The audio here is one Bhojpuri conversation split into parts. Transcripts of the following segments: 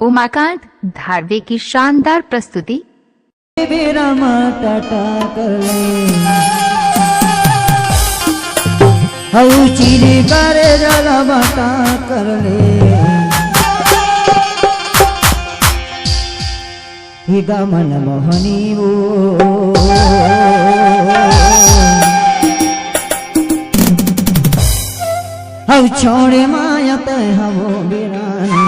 उमाकांत धारवे की शानदार प्रस्तुति। चिरी करे जला बाटा कर ले हिगा मन मोहनी वो हव छोड़े माया ते हवो बिरानी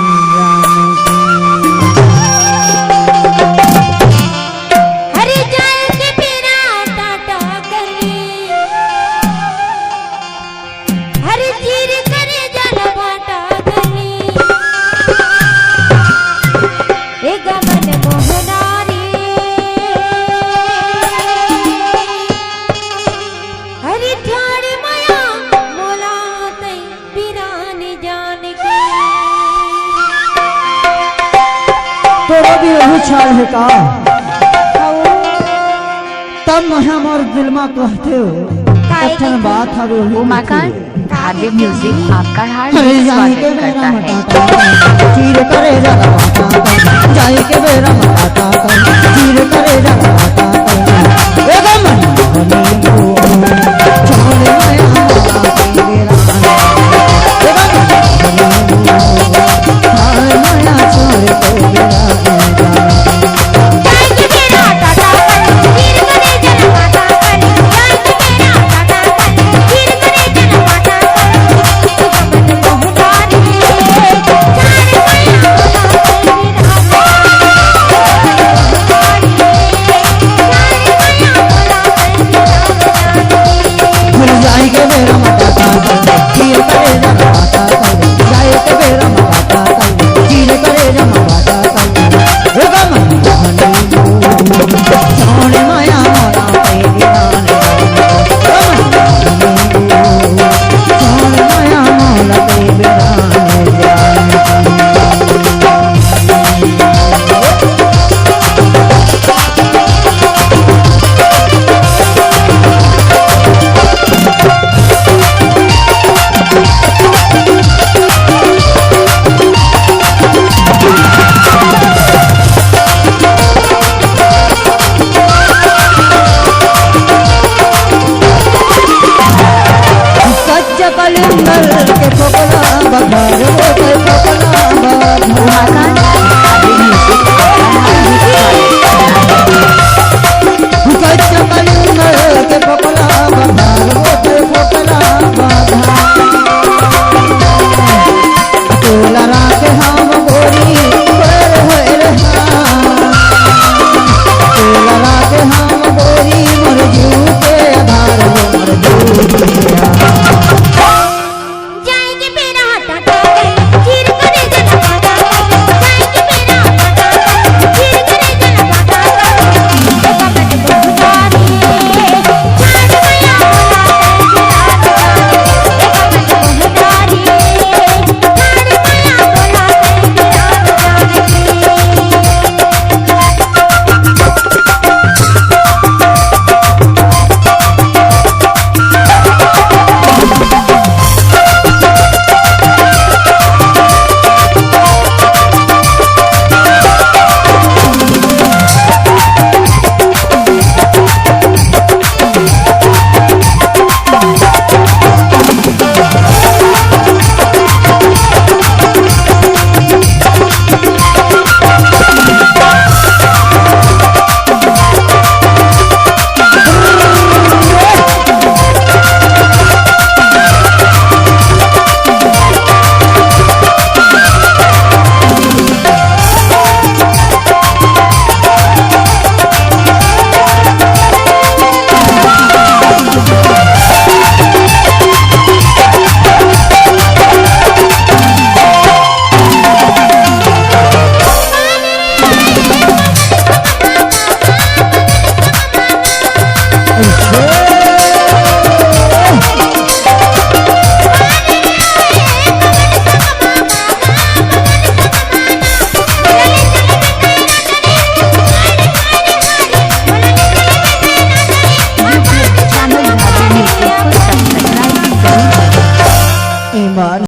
भी वही छाल है का तब हमार दिल में कहते हो बात हवे उमाकांत धारवे म्यूजिक आपका हार्दिक स्वागत करता है। चीर करे जाए के बेरा माता चीर करे जाता छोड़े